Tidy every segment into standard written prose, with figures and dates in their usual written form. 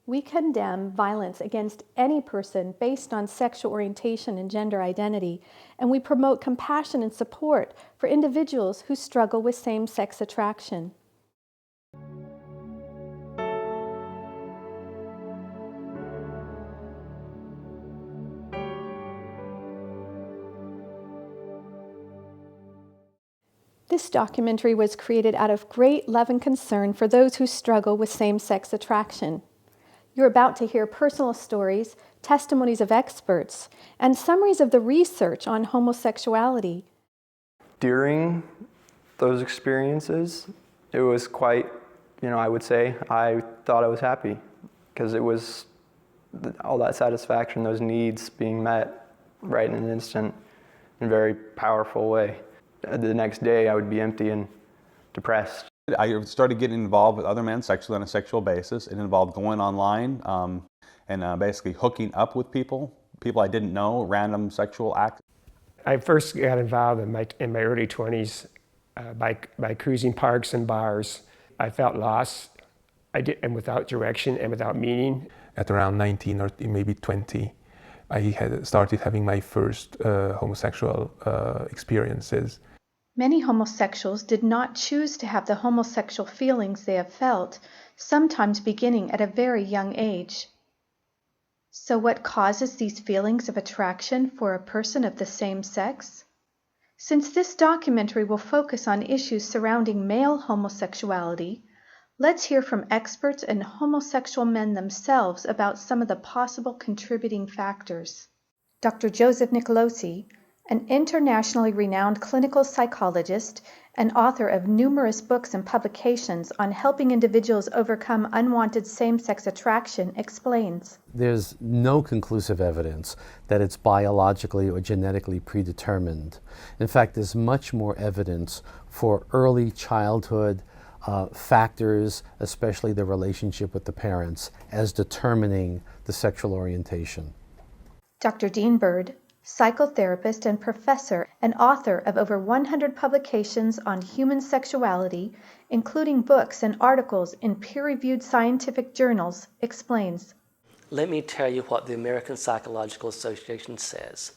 We condemn violence against any person based on sexual orientation and gender identity, and we promote compassion and support for individuals who struggle with same-sex attraction. This documentary was created out of great love and concern for those who struggle with same-sex attraction. You're about to hear personal stories, testimonies of experts, and summaries of the research on homosexuality. During those experiences, it was quite, I would say, I thought I was happy because it was all that satisfaction, those needs being met right in an instant in a very powerful way. The next day I would be empty and depressed. I started getting involved with other men sexually on a sexual basis. It involved going online and basically hooking up with people I didn't know, random sexual acts. I first got involved in my early 20s by cruising parks and bars. I felt lost and without direction and without meaning. At around 19 or maybe 20, I had started having my first homosexual experiences. Many homosexuals did not choose to have the homosexual feelings they have felt, sometimes beginning at a very young age. So what causes these feelings of attraction for a person of the same sex? Since this documentary will focus on issues surrounding male homosexuality, let's hear from experts and homosexual men themselves about some of the possible contributing factors. Dr. Joseph Nicolosi, an internationally renowned clinical psychologist and author of numerous books and publications on helping individuals overcome unwanted same-sex attraction, explains. There's no conclusive evidence that it's biologically or genetically predetermined. In fact, there's much more evidence for early childhood factors, especially the relationship with the parents, as determining the sexual orientation. Dr. Dean Bird, psychotherapist and professor and author of over 100 publications on human sexuality, including books and articles in peer-reviewed scientific journals, explains. Let me tell you what the American Psychological Association says.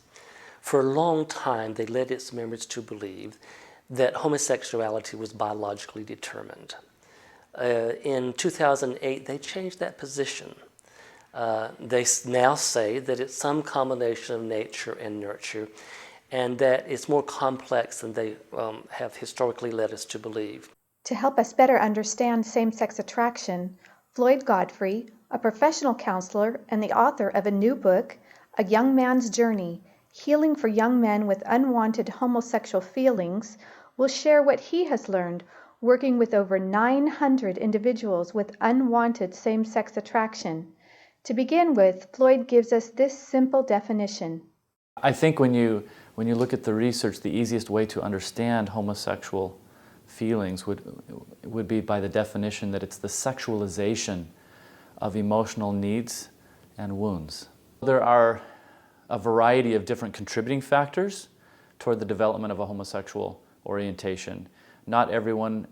For a long time, they led its members to believe that homosexuality was biologically determined. In 2008, they changed that position. They now say that it's some combination of nature and nurture, and that it's more complex than they have historically led us to believe. To help us better understand same-sex attraction, Floyd Godfrey, a professional counselor and the author of a new book, A Young Man's Journey, Healing for Young Men with Unwanted Homosexual Feelings, will share what he has learned working with over 900 individuals with unwanted same-sex attraction. To begin with, Floyd gives us this simple definition. I think when you look at the research, the easiest way to understand homosexual feelings would be by the definition that it's the sexualization of emotional needs and wounds. There are a variety of different contributing factors toward the development of a homosexual orientation. Not everyone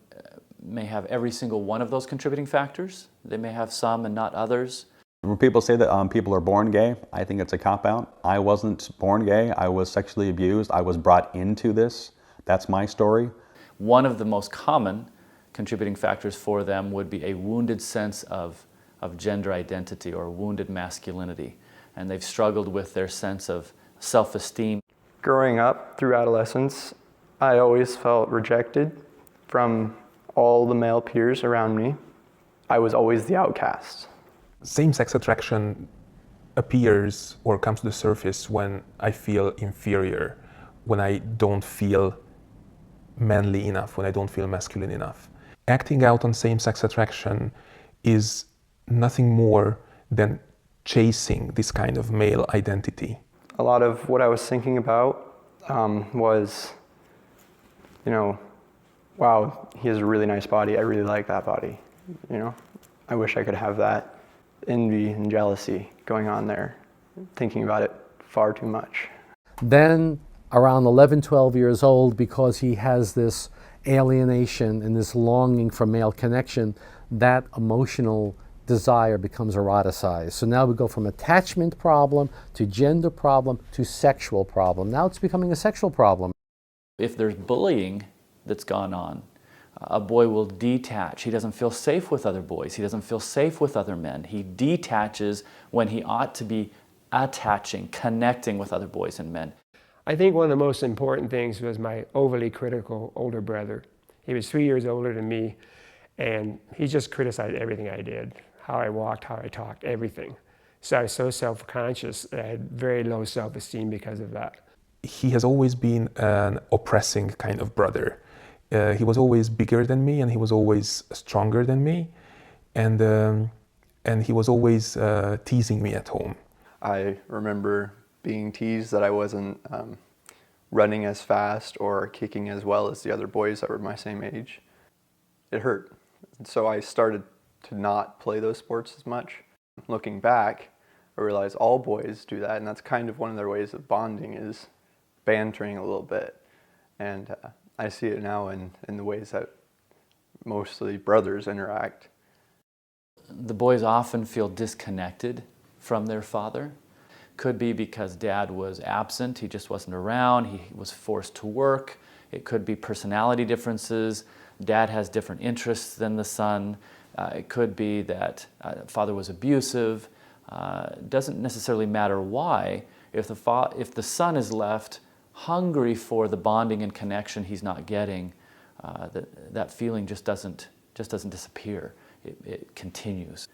may have every single one of those contributing factors. They may have some and not others. When people say that people are born gay, I think it's a cop-out. I wasn't born gay. I was sexually abused. I was brought into this. That's my story. One of the most common contributing factors for them would be a wounded sense of gender identity or wounded masculinity. And they've struggled with their sense of self-esteem. Growing up through adolescence, I always felt rejected from all the male peers around me. I was always the outcast. Same-sex attraction appears or comes to the surface when I feel inferior, when I don't feel manly enough, when I don't feel masculine enough. Acting out on same-sex attraction is nothing more than chasing this kind of male identity. A lot of what I was thinking about was, wow, he has a really nice body. I really like that body. I wish I could have that. Envy and jealousy going on there, thinking about it far too much. Then around 11, 12 years old, because he has this alienation and this longing for male connection, that emotional desire becomes eroticized. So now we go from attachment problem to gender problem to sexual problem. Now it's becoming a sexual problem. If there's bullying that's gone on, a boy will detach. He doesn't feel safe with other boys. He doesn't feel safe with other men. He detaches when he ought to be attaching, connecting with other boys and men. I think one of the most important things was my overly critical older brother. He was 3 years older than me, and he just criticized everything I did, how I walked, how I talked, everything. So I was so self-conscious that I had very low self-esteem because of that. He has always been an oppressing kind of brother. He was always bigger than me, and he was always stronger than me, and he was always teasing me at home. I remember being teased that I wasn't running as fast or kicking as well as the other boys that were my same age. It hurt. So I started to not play those sports as much. Looking back, I realized all boys do that, and that's kind of one of their ways of bonding, is bantering a little bit. And I see it now in the ways that mostly brothers interact. The boys often feel disconnected from their father. Could be because dad was absent, he just wasn't around, he was forced to work. It could be personality differences. Dad has different interests than the son. It could be that father was abusive. Doesn't necessarily matter why. If the son is left hungry for the bonding and connection he's not getting, that feeling just doesn't disappear. It continues.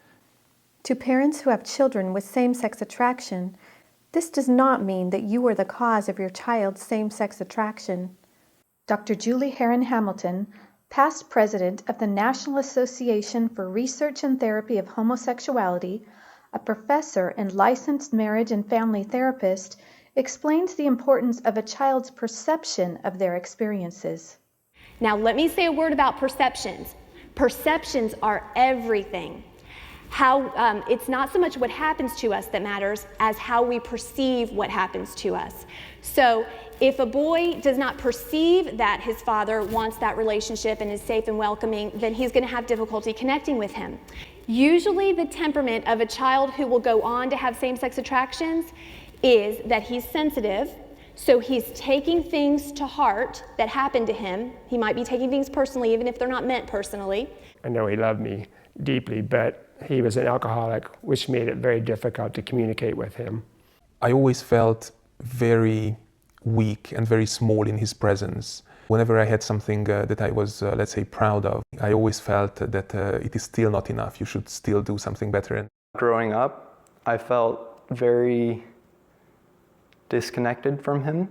To parents who have children with same-sex attraction, this does not mean that you are the cause of your child's same-sex attraction. Dr. Julie Heron Hamilton, past president of the National Association for Research and Therapy of Homosexuality, a professor and licensed marriage and family therapist, explains the importance of a child's perception of their experiences. Now let me say a word about perceptions. Perceptions are everything. It's not so much what happens to us that matters as how we perceive what happens to us. So if a boy does not perceive that his father wants that relationship and is safe and welcoming, then he's going to have difficulty connecting with him. Usually the temperament of a child who will go on to have same-sex attractions is that he's sensitive, so he's taking things to heart that happen to him. He might be taking things personally, even if they're not meant personally. I know he loved me deeply, but he was an alcoholic, which made it very difficult to communicate with him. I always felt very weak and very small in his presence. Whenever I had something that I was, let's say, proud of, I always felt that it is still not enough. You should still do something better. And growing up, I felt very disconnected from him.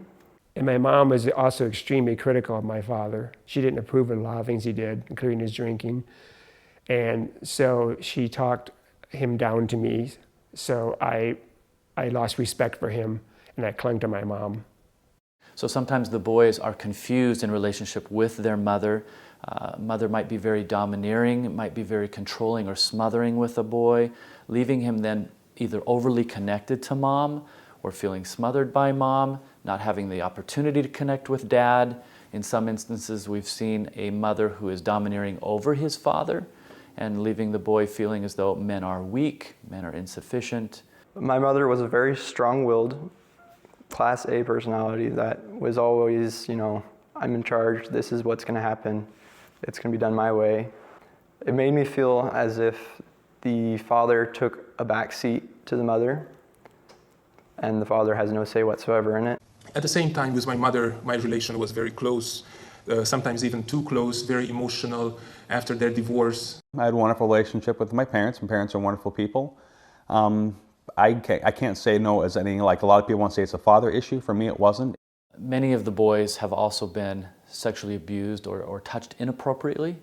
And my mom was also extremely critical of my father. She didn't approve of a lot of things he did, including his drinking. And so she talked him down to me. So I lost respect for him, and I clung to my mom. So sometimes the boys are confused in relationship with their mother. Mother might be very domineering, might be very controlling or smothering with a boy, leaving him then either overly connected to mom or feeling smothered by mom, not having the opportunity to connect with dad. In some instances, we've seen a mother who is domineering over his father and leaving the boy feeling as though men are weak, men are insufficient. My mother was a very strong-willed, Class A personality that was always, I'm in charge, this is what's going to happen, it's going to be done my way. It made me feel as if the father took a back seat to the mother, and the father has no say whatsoever in it. at the same time, with my mother, my relation was very close, sometimes even too close, very emotional after their divorce. I had a wonderful relationship with my parents. My parents are wonderful people. I can't say no as anything like a lot of people want to say it's a father issue. For me, it wasn't. Many of the boys have also been sexually abused or touched inappropriately.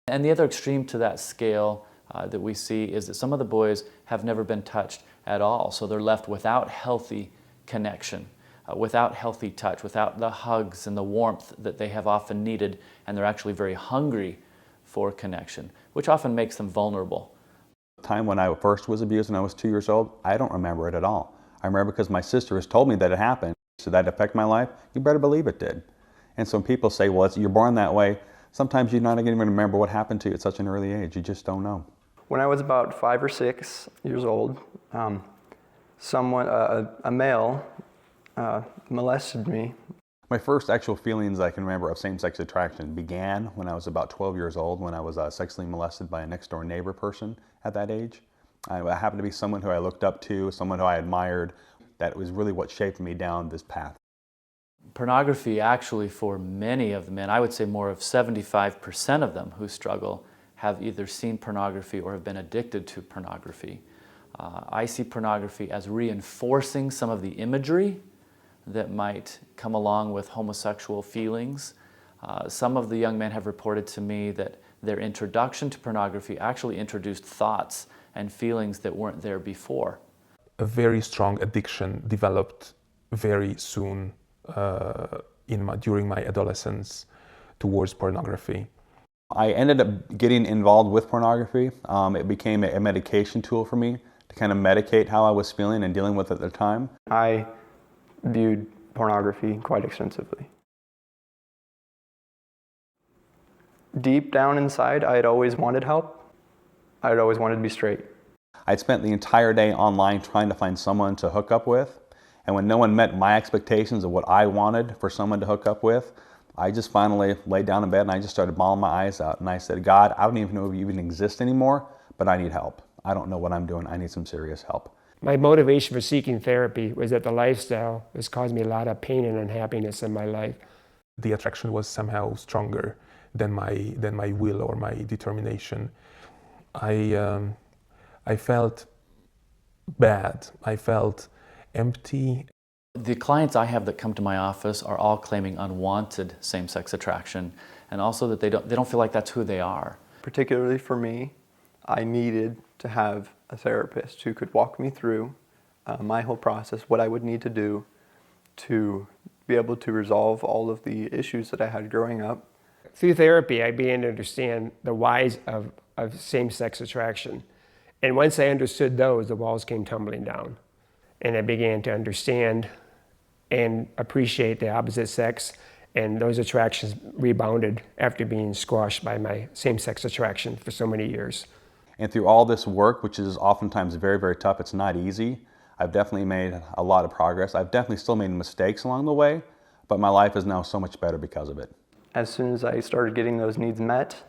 And the other extreme to that scale that we see is that some of the boys have never been touched at all. So they're left without healthy connection, without healthy touch, without the hugs and the warmth that they have often needed, and they're actually very hungry for connection, which often makes them vulnerable. The time when I first was abused when I was 2 years old, I don't remember it at all. I remember because my sister has told me that it happened. Did that affect my life? You better believe it did. And so when people say, well, you're born that way, sometimes you're not even going to remember what happened to you at such an early age. You just don't know. When I was about 5 or 6 years old, a male molested me. My first actual feelings I can remember of same-sex attraction began when I was about 12 years old, when I was sexually molested by a next-door neighbor person at that age. I happened to be someone who I looked up to, someone who I admired. That was really what shaped me down this path. Pornography actually, for many of the men, I would say more of 75% of them who struggle, have either seen pornography or have been addicted to pornography. I see pornography as reinforcing some of the imagery that might come along with homosexual feelings. Some of the young men have reported to me that their introduction to pornography actually introduced thoughts and feelings that weren't there before. A very strong addiction developed very soon during my adolescence towards pornography. I ended up getting involved with pornography. It became a medication tool for me to kind of medicate how I was feeling and dealing with it at the time. I viewed pornography quite extensively. Deep down inside, I had always wanted help. I had always wanted to be straight. I'd spent the entire day online trying to find someone to hook up with, and when no one met my expectations of what I wanted for someone to hook up with, I just finally laid down in bed and I just started bawling my eyes out, and I said, God, I don't even know if you even exist anymore, but I need help. I don't know what I'm doing. I need some serious help. My motivation for seeking therapy was that the lifestyle was causing me a lot of pain and unhappiness in my life. The attraction was somehow stronger than my will or my determination. I felt bad. I felt empty. The clients I have that come to my office are all claiming unwanted same-sex attraction, and also that they don't feel like that's who they are. Particularly for me, I needed to have a therapist who could walk me through my whole process, what I would need to do to be able to resolve all of the issues that I had growing up. Through therapy, I began to understand the whys of same-sex attraction. And once I understood those, the walls came tumbling down. And I began to understand and appreciate the opposite sex, and those attractions rebounded after being squashed by my same-sex attraction for so many years. And through all this work, which is oftentimes very, very tough, it's not easy, I've definitely made a lot of progress. I've definitely still made mistakes along the way, but my life is now so much better because of it. As soon as I started getting those needs met,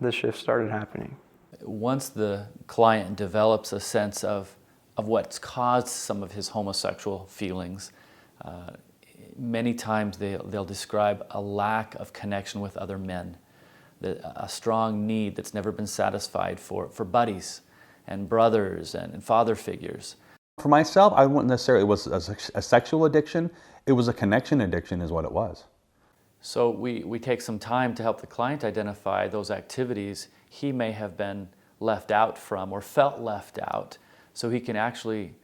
the shift started happening. Once the client develops a sense of what's caused some of his homosexual feelings, many times they'll describe a lack of connection with other men, a strong need that's never been satisfied for buddies and brothers and father figures. For myself, I wouldn't necessarily, it was a sexual addiction, it was a connection addiction is what it was. So we take some time to help the client identify those activities he may have been left out from or felt left out, so he can actually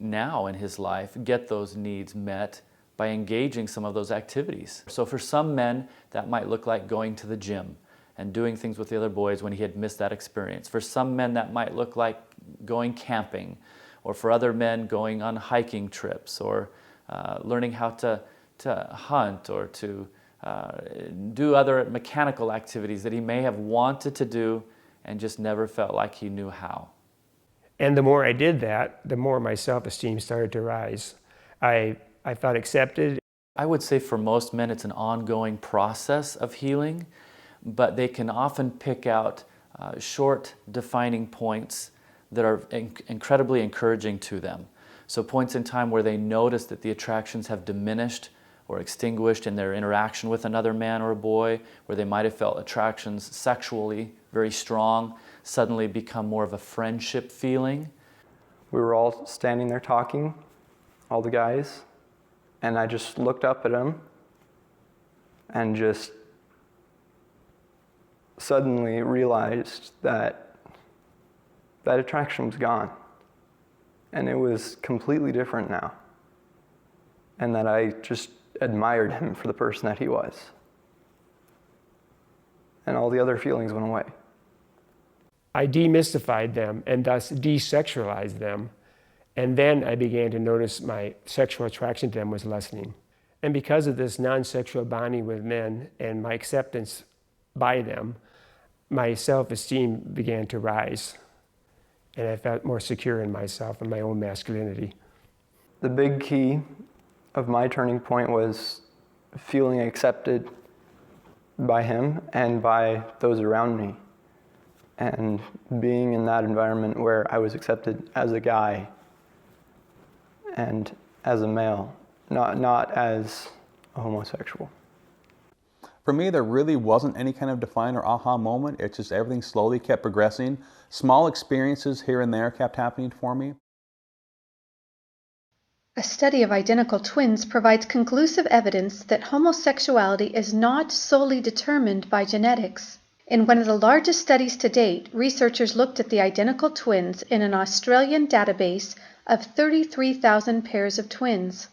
now in his life get those needs met by engaging some of those activities. So for some men, that might look like going to the gym and doing things with the other boys when he had missed that experience. For some men, that might look like going camping, or for other men, going on hiking trips, or learning how to hunt, or to do other mechanical activities that he may have wanted to do and just never felt like he knew how. And the more I did that, the more my self-esteem started to rise. I felt accepted. I would say for most men it's an ongoing process of healing, but they can often pick out short defining points that are incredibly encouraging to them. So points in time where they notice that the attractions have diminished or extinguished in their interaction with another man or a boy, where they might have felt attractions sexually very strong, suddenly become more of a friendship feeling. We were all standing there talking, all the guys, and I just looked up at him and just suddenly realized that that attraction was gone. And it was completely different now. And that I just admired him for the person that he was. And all the other feelings went away. I demystified them and thus desexualized them. And then I began to notice my sexual attraction to them was lessening. And because of this non-sexual bonding with men and my acceptance by them, my self-esteem began to rise, and I felt more secure in myself and my own masculinity. The big key of my turning point was feeling accepted by him and by those around me, and being in that environment where I was accepted as a guy and as a male, not as a homosexual. For me, there really wasn't any kind of define or aha moment. It's just everything slowly kept progressing. Small experiences here and there kept happening for me. A study of identical twins provides conclusive evidence that homosexuality is not solely determined by genetics. In one of the largest studies to date, researchers looked at the identical twins in an Australian database of 33,000 pairs of twins.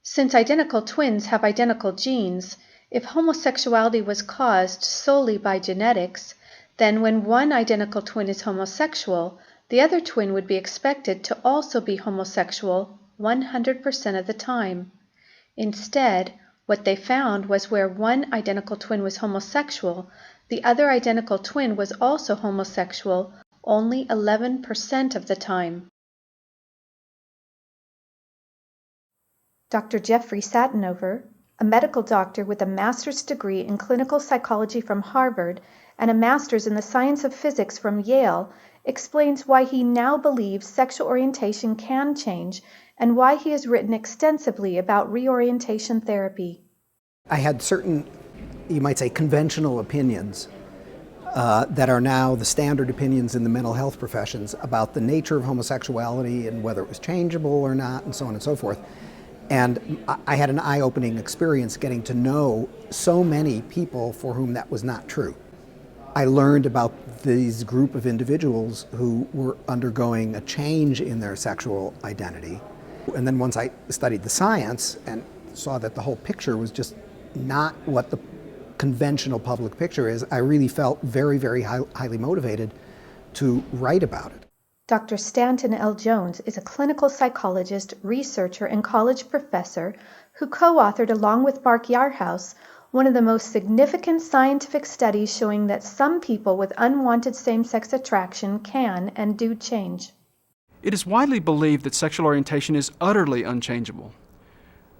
Since identical twins have identical genes, if homosexuality was caused solely by genetics, then when one identical twin is homosexual, the other twin would be expected to also be homosexual 100% of the time. Instead, what they found was where one identical twin was homosexual, the other identical twin was also homosexual only 11% of the time. Dr. Jeffrey Satinover, a medical doctor with a master's degree in clinical psychology from Harvard and a master's in the science of physics from Yale, explains why he now believes sexual orientation can change and why he has written extensively about reorientation therapy. I had certain, you might say, conventional opinions that are now the standard opinions in the mental health professions about the nature of homosexuality and whether it was changeable or not, and so on and so forth. And I had an eye-opening experience getting to know so many people for whom that was not true. I learned about these group of individuals who were undergoing a change in their sexual identity. And then once I studied the science and saw that the whole picture was just not what the conventional public picture is, I really felt very, very highly motivated to write about it. Dr. Stanton L. Jones is a clinical psychologist, researcher, and college professor who co-authored, along with Mark Yarhouse, one of the most significant scientific studies showing that some people with unwanted same-sex attraction can and do change. It is widely believed that sexual orientation is utterly unchangeable.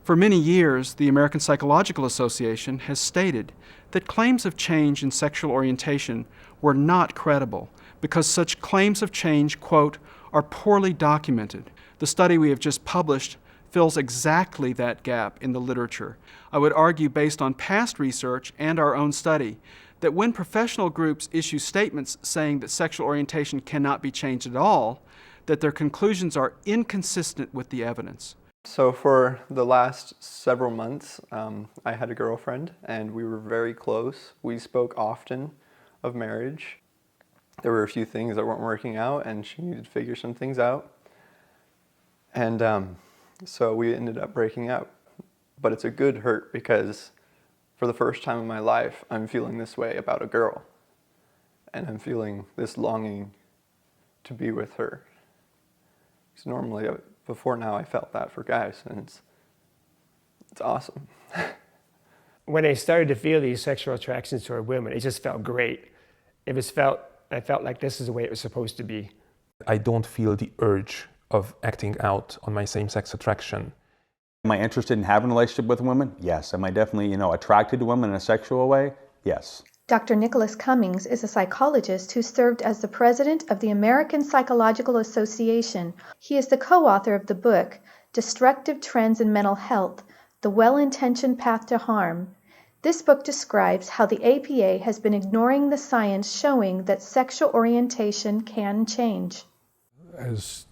For many years, the American Psychological Association has stated that claims of change in sexual orientation were not credible because such claims of change, quote, are poorly documented. The study we have just published fills exactly that gap in the literature. I would argue, based on past research and our own study, that when professional groups issue statements saying that sexual orientation cannot be changed at all, that their conclusions are inconsistent with the evidence. So for the last several months, I had a girlfriend and we were very close. We spoke often of marriage. There were a few things that weren't working out and she needed to figure some things out. And so we ended up breaking up. But it's a good hurt because for the first time in my life, I'm feeling this way about a girl. And I'm feeling this longing to be with her. Because normally, before now, I felt that for guys, and it's awesome. When I started to feel these sexual attractions toward women, it just felt great. I felt like this is the way it was supposed to be. I don't feel the urge of acting out on my same-sex attraction. Am I interested in having a relationship with women? Yes. Am I definitely, attracted to women in a sexual way? Yes. Dr. Nicholas Cummings is a psychologist who served as the president of the American Psychological Association. He is the co-author of the book, Destructive Trends in Mental Health, The Well-Intentioned Path to Harm. This book describes how the APA has been ignoring the science showing that sexual orientation can change. As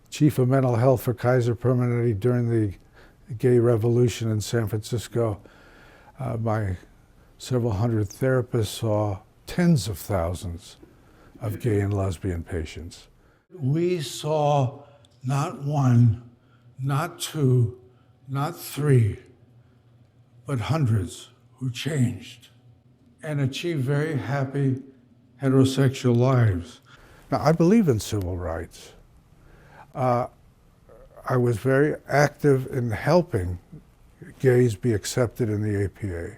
chief of mental health for Kaiser Permanente during the gay revolution in San Francisco, my several hundred therapists saw tens of thousands of gay and lesbian patients. We saw not one, not two, not three, but hundreds who changed and achieved very happy heterosexual lives. Now, I believe in civil rights. I was very active in helping gays be accepted in the APA.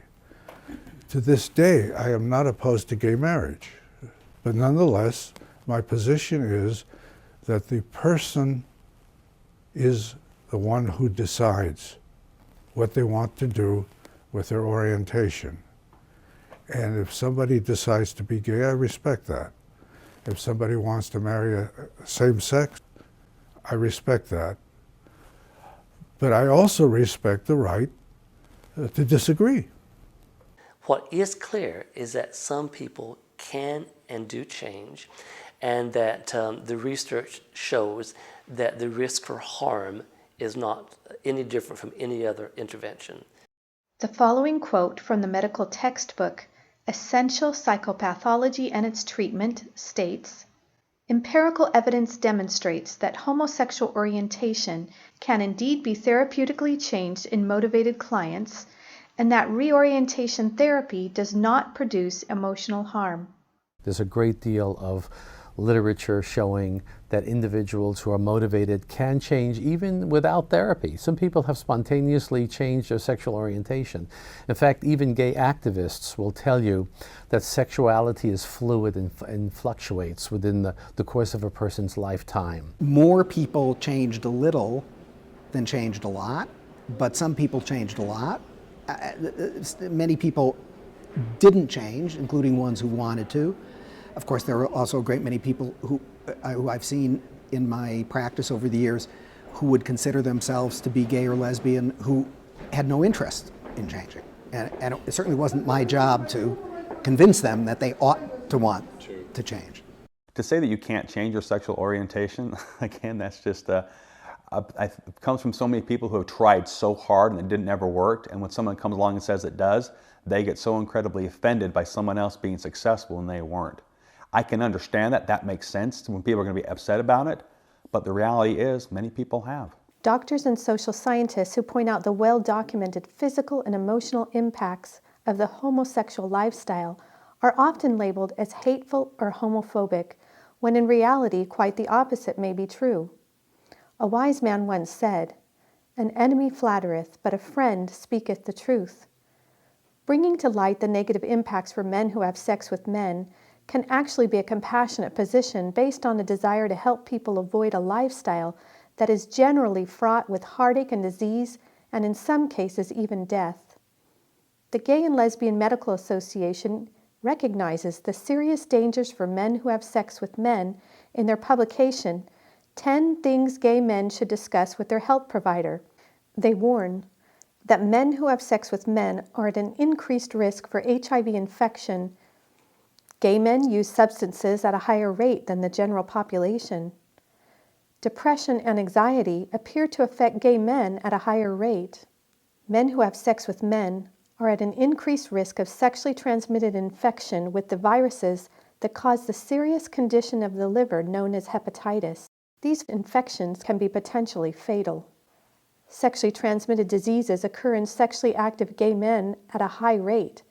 To this day, I am not opposed to gay marriage, but nonetheless, my position is that the person is the one who decides what they want to do with their orientation. And if somebody decides to be gay, I respect that. If somebody wants to marry a same sex, I respect that. But I also respect the right to disagree. What is clear is that some people can and do change, and that the research shows that the risk for harm is not any different from any other intervention. The following quote from the medical textbook, Essential Psychopathology and Its Treatment, states, "Empirical evidence demonstrates that homosexual orientation can indeed be therapeutically changed in motivated clients, and that reorientation therapy does not produce emotional harm." There's a great deal of literature showing that individuals who are motivated can change even without therapy. Some people have spontaneously changed their sexual orientation. In fact, even gay activists will tell you that sexuality is fluid and fluctuates within the course of a person's lifetime. More people changed a little than changed a lot, but some people changed a lot. Many people didn't change, including ones who wanted to. Of course, there are also a great many people who I've seen in my practice over the years who would consider themselves to be gay or lesbian who had no interest in changing. And it certainly wasn't my job to convince them that they ought to want to change. To say that you can't change your sexual orientation, again, that's just it comes from so many people who have tried so hard and it didn't ever work, and when someone comes along and says it does, they get so incredibly offended by someone else being successful and they weren't. I can understand that. That makes sense when people are going to be upset about it, but the reality is many people have. Doctors and social scientists who point out the well-documented physical and emotional impacts of the homosexual lifestyle are often labeled as hateful or homophobic, when in reality quite the opposite may be true. A wise man once said, "An enemy flattereth, but a friend speaketh the truth." Bringing to light the negative impacts for men who have sex with men can actually be a compassionate position based on a desire to help people avoid a lifestyle that is generally fraught with heartache and disease, and in some cases even death. The Gay and Lesbian Medical Association recognizes the serious dangers for men who have sex with men in their publication, 10 Things Gay Men Should Discuss with Their Health Provider. They warn that men who have sex with men are at an increased risk for HIV infection. Gay men use substances at a higher rate than the general population. Depression and anxiety appear to affect gay men at a higher rate. Men who have sex with men are at an increased risk of sexually transmitted infection with the viruses that cause the serious condition of the liver known as hepatitis. These infections can be potentially fatal. Sexually transmitted diseases occur in sexually active gay men at a high rate.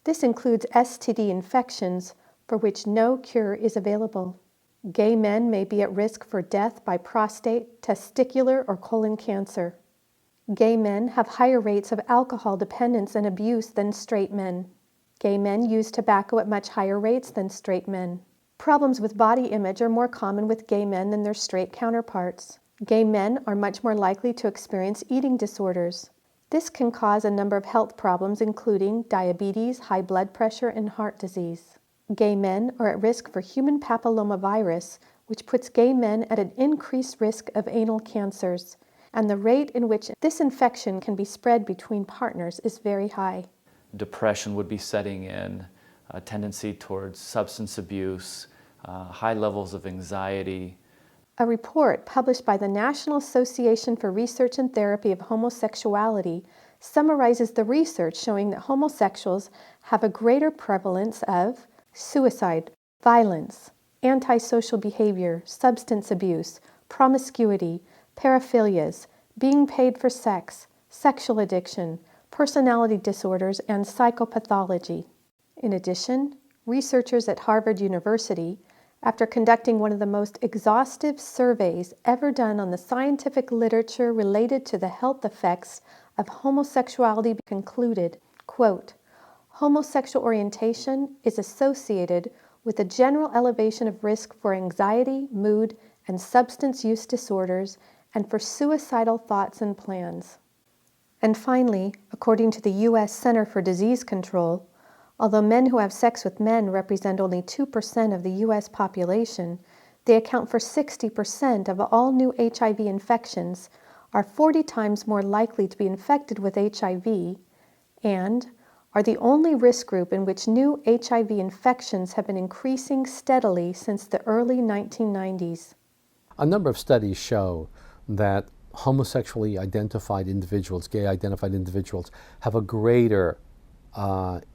This includes STD infections for which no cure is available. Gay men may be at risk for death by prostate, testicular, or colon cancer. Gay men have higher rates of alcohol dependence and abuse than straight men. Gay men use tobacco at much higher rates than straight men. Problems with body image are more common with gay men than their straight counterparts. Gay men are much more likely to experience eating disorders. This can cause a number of health problems, including diabetes, high blood pressure, and heart disease. Gay men are at risk for human papillomavirus, which puts gay men at an increased risk of anal cancers, and the rate in which this infection can be spread between partners is very high. Depression would be setting in, a tendency towards substance abuse, high levels of anxiety. A report published by the National Association for Research and Therapy of Homosexuality summarizes the research showing that homosexuals have a greater prevalence of suicide, violence, antisocial behavior, substance abuse, promiscuity, paraphilias, being paid for sex, sexual addiction, personality disorders, and psychopathology. In addition, researchers at Harvard University, after conducting one of the most exhaustive surveys ever done on the scientific literature related to the health effects of homosexuality, concluded, quote, homosexual orientation is associated with a general elevation of risk for anxiety, mood, and substance use disorders, and for suicidal thoughts and plans. And finally, according to the U.S. Center for Disease Control, although men who have sex with men represent only 2% of the U.S. population, they account for 60% of all new HIV infections, are 40 times more likely to be infected with HIV, and are the only risk group in which new HIV infections have been increasing steadily since the early 1990s. A number of studies show that homosexually identified individuals, gay identified individuals, have a greater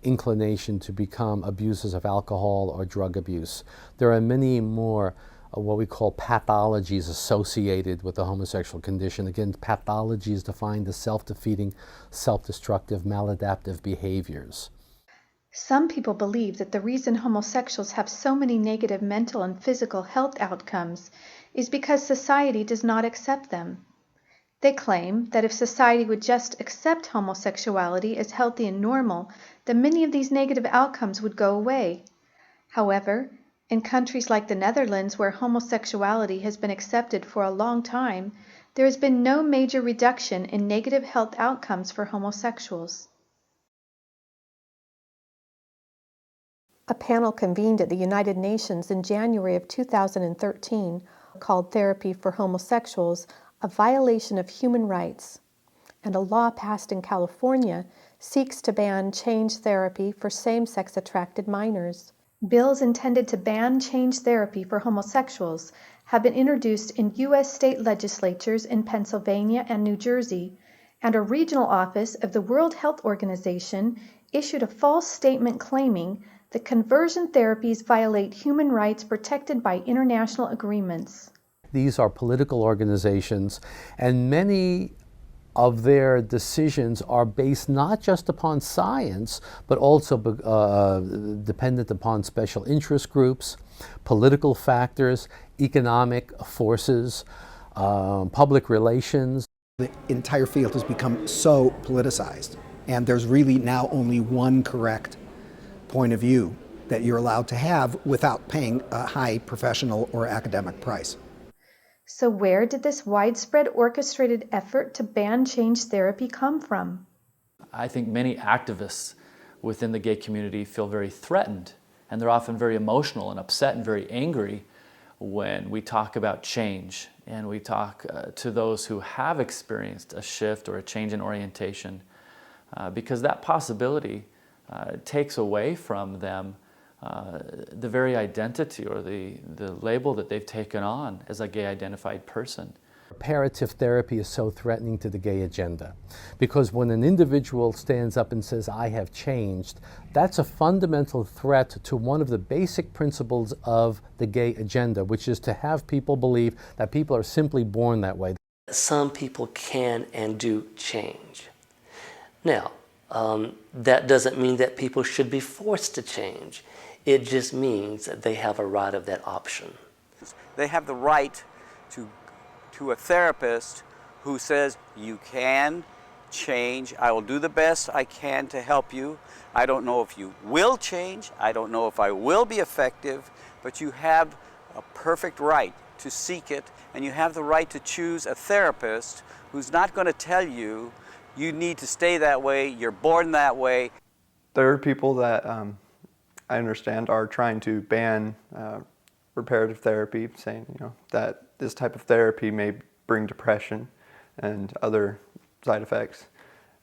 inclination to become abusers of alcohol or drug abuse. There are many more what we call pathologies associated with the homosexual condition. Again, pathology is defined as self-defeating, self-destructive, maladaptive behaviors. Some people believe that the reason homosexuals have so many negative mental and physical health outcomes is because society does not accept them. They claim that if society would just accept homosexuality as healthy and normal, then many of these negative outcomes would go away. However, in countries like the Netherlands, where homosexuality has been accepted for a long time, there has been no major reduction in negative health outcomes for homosexuals. A panel convened at the United Nations in January of 2013 called Therapy for Homosexuals a violation of human rights, and a law passed in California seeks to ban change therapy for same-sex attracted minors. Bills intended to ban change therapy for homosexuals have been introduced in U.S. state legislatures in Pennsylvania and New Jersey, and a regional office of the World Health Organization issued a false statement claiming that conversion therapies violate human rights protected by international agreements. These are political organizations, and many of their decisions are based not just upon science, but also dependent upon special interest groups, political factors, economic forces, public relations. The entire field has become so politicized, and there's really now only one correct point of view that you're allowed to have without paying a high professional or academic price. So where did this widespread orchestrated effort to ban change therapy come from? I think many activists within the gay community feel very threatened, and they're often very emotional and upset and very angry when we talk about change and we talk to those who have experienced a shift or a change in orientation, because that possibility takes away from them the very identity or the label that they've taken on as a gay identified person. Reparative therapy is so threatening to the gay agenda because when an individual stands up and says, I have changed, that's a fundamental threat to one of the basic principles of the gay agenda, which is to have people believe that people are simply born that way. Some people can and do change. Now, that doesn't mean that people should be forced to change. It just means that they have a right of that option. They have the right to a therapist who says, you can change. I will do the best I can to help you. I don't know if you will change. I don't know if I will be effective, but you have a perfect right to seek it, and you have the right to choose a therapist who's not going to tell you, you need to stay that way, you're born that way. There are people that I understand are trying to ban reparative therapy, saying that this type of therapy may bring depression and other side effects.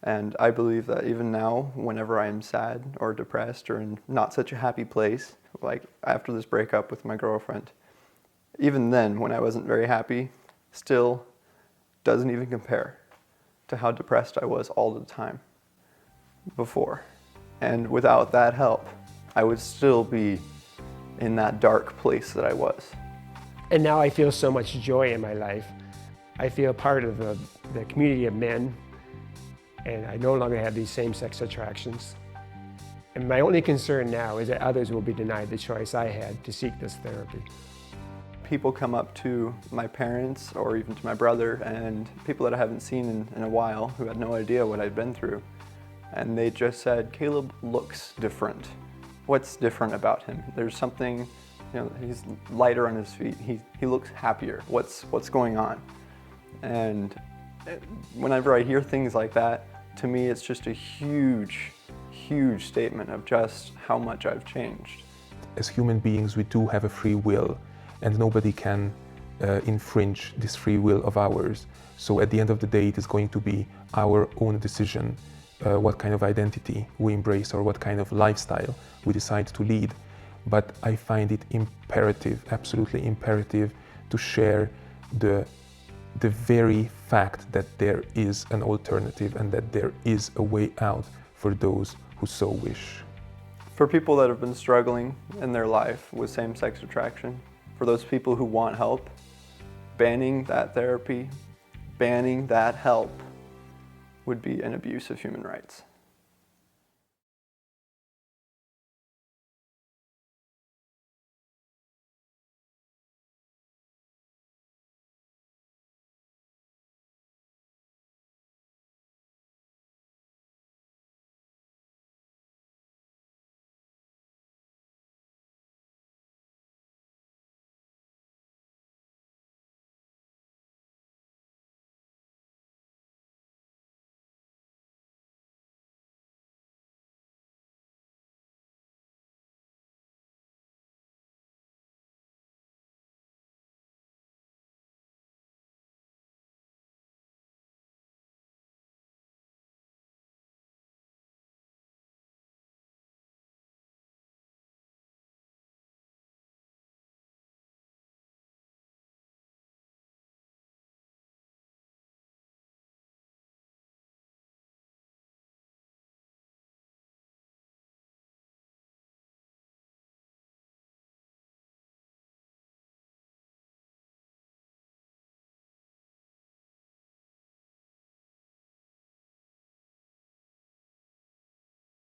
And I believe that even now, whenever I am sad or depressed or in not such a happy place, like after this breakup with my girlfriend, even then when I wasn't very happy, still doesn't even compare to how depressed I was all the time before. And without that help, I would still be in that dark place that I was. And now I feel so much joy in my life. I feel part of the community of men, and I no longer have these same-sex attractions. And my only concern now is that others will be denied the choice I had to seek this therapy. People come up to my parents or even to my brother and people that I haven't seen in a while who had no idea what I'd been through and they just said, Caleb looks different. What's different about him? There's something, he's lighter on his feet. He looks happier. What's going on? And whenever I hear things like that, to me it's just a huge, huge statement of just how much I've changed. As human beings, we do have a free will, and nobody can infringe this free will of ours. So at the end of the day, it is going to be our own decision what kind of identity we embrace or what kind of lifestyle we decide to lead. But I find it imperative, absolutely imperative, to share the very fact that there is an alternative and that there is a way out for those who so wish. For people that have been struggling in their life with same-sex attraction, for those people who want help, banning that therapy, banning that help would be an abuse of human rights.